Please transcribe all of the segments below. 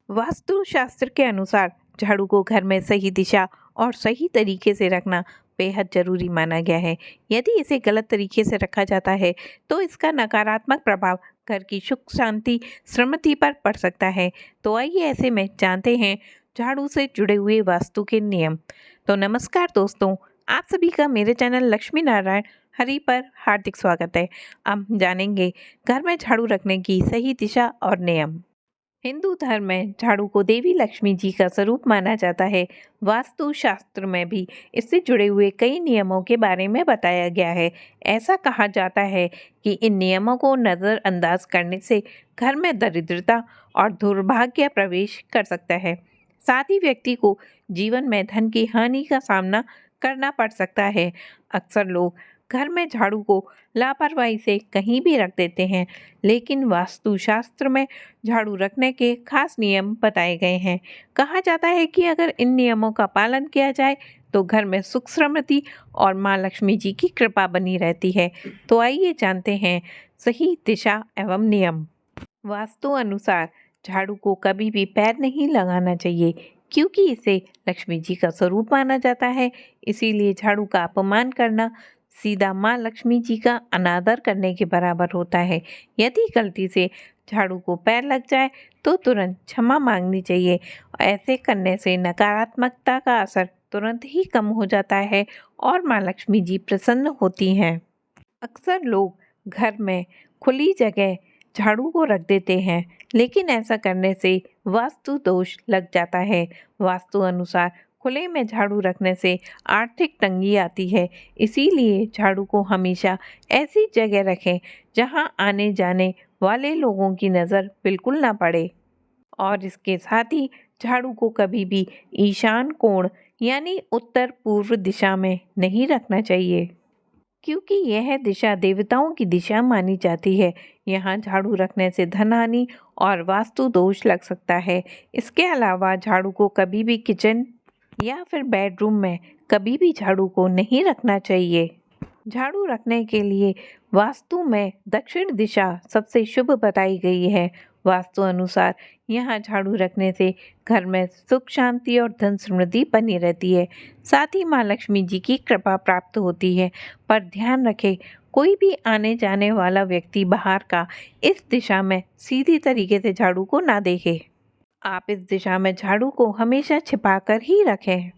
वास्तु शास्त्र के अनुसार झाड़ू को घर में सही दिशा और सही तरीके से रखना बेहद जरूरी माना गया है। यदि इसे गलत तरीके से रखा जाता है तो इसका नकारात्मक प्रभाव घर की सुख शांति समृद्धि पर पड़ सकता है। तो आइए ऐसे में जानते हैं झाड़ू से जुड़े हुए वास्तु के नियम। तो नमस्कार दोस्तों, आप सभी का मेरे चैनल लक्ष्मी नारायण हरि पर हार्दिक स्वागत है। अब हम जानेंगे घर में झाड़ू रखने की सही दिशा और नियम। हिंदू धर्म में झाड़ू को देवी लक्ष्मी जी का स्वरूप माना जाता है। वास्तु शास्त्र में भी इससे जुड़े हुए कई नियमों के बारे में बताया गया है। ऐसा कहा जाता है कि इन नियमों को नज़रअंदाज करने से घर में दरिद्रता और दुर्भाग्य प्रवेश कर सकता है। साथ ही व्यक्ति को जीवन में धन की हानि का सामना करना पड़ सकता है। अक्सर लोग घर में झाड़ू को लापरवाही से कहीं भी रख देते हैं, लेकिन वास्तुशास्त्र में झाड़ू रखने के खास नियम बताए गए हैं। कहा जाता है कि अगर इन नियमों का पालन किया जाए तो घर में सुख समृद्धि और माँ लक्ष्मी जी की कृपा बनी रहती है। तो आइए जानते हैं सही दिशा एवं नियम। वास्तु अनुसार झाड़ू को कभी भी पैर नहीं लगाना चाहिए, क्योंकि इसे लक्ष्मी जी का स्वरूप माना जाता है। इसीलिए झाड़ू का अपमान करना सीधा माँ लक्ष्मी जी का अनादर करने के बराबर होता है। यदि गलती से झाड़ू को पैर लग जाए तो तुरंत क्षमा मांगनी चाहिए। ऐसे करने से नकारात्मकता का असर तुरंत ही कम हो जाता है और माँ लक्ष्मी जी प्रसन्न होती हैं। अक्सर लोग घर में खुली जगह झाड़ू को रख देते हैं, लेकिन ऐसा करने से वास्तु दोष लग जाता है। वास्तु अनुसार खुले में झाड़ू रखने से आर्थिक तंगी आती है। इसीलिए झाड़ू को हमेशा ऐसी जगह रखें जहां आने जाने वाले लोगों की नज़र बिल्कुल ना पड़े। और इसके साथ ही झाड़ू को कभी भी ईशान कोण यानी उत्तर पूर्व दिशा में नहीं रखना चाहिए, क्योंकि यह दिशा देवताओं की दिशा मानी जाती है। यहाँ झाड़ू रखने से धन हानि और वास्तु दोष लग सकता है। इसके अलावा झाड़ू को कभी भी किचन या फिर बेडरूम में कभी भी झाड़ू को नहीं रखना चाहिए। झाड़ू रखने के लिए वास्तु में दक्षिण दिशा सबसे शुभ बताई गई है। वास्तु अनुसार यहाँ झाड़ू रखने से घर में सुख शांति और धन समृद्धि बनी रहती है। साथ ही माँ लक्ष्मी जी की कृपा प्राप्त होती है। पर ध्यान रखें, कोई भी आने जाने वाला व्यक्ति बाहर का इस दिशा में सीधी तरीके से झाड़ू को ना देखे। आप इस दिशा में झाड़ू को हमेशा छिपा कर ही रखें।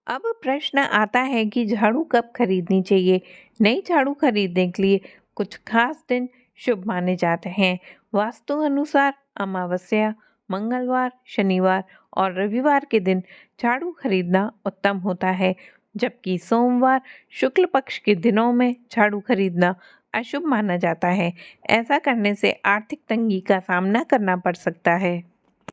अब प्रश्न आता है कि झाड़ू कब खरीदनी चाहिए। नई झाड़ू खरीदने के लिए कुछ खास दिन शुभ माने जाते हैं। वास्तु अनुसार अमावस्या, मंगलवार, शनिवार और रविवार के दिन झाड़ू खरीदना उत्तम होता है, जबकि सोमवार, शुक्ल पक्ष के दिनों में झाड़ू खरीदना अशुभ माना जाता है। ऐसा करने से आर्थिक तंगी का सामना करना पड़ सकता है।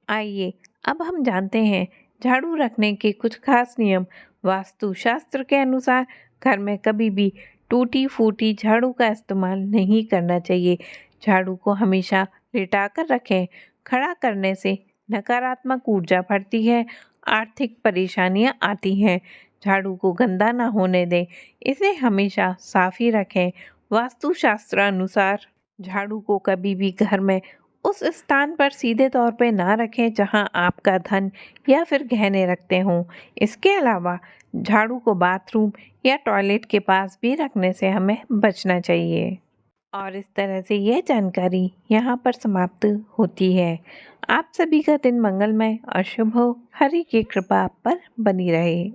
आइए अब हम जानते हैं झाड़ू रखने के कुछ खास नियम। वास्तु शास्त्र के अनुसार घर में कभी भी टूटी फूटी झाड़ू का इस्तेमाल नहीं करना चाहिए। झाड़ू को हमेशा लिटा कर रखें। खड़ा करने से नकारात्मक ऊर्जा बढ़ती है, आर्थिक परेशानियां आती हैं। झाड़ू को गंदा ना होने दें, इसे हमेशा साफ ही रखें। वास्तु शास्त्र अनुसार झाड़ू को कभी भी घर में उस स्थान पर सीधे तौर पे ना रखें जहां आपका धन या फिर गहने रखते हों। इसके अलावा झाड़ू को बाथरूम या टॉयलेट के पास भी रखने से हमें बचना चाहिए। और इस तरह से यह जानकारी यहाँ पर समाप्त होती है। आप सभी का दिन मंगलमय और शुभ हो। हरि की कृपा आप पर बनी रहे।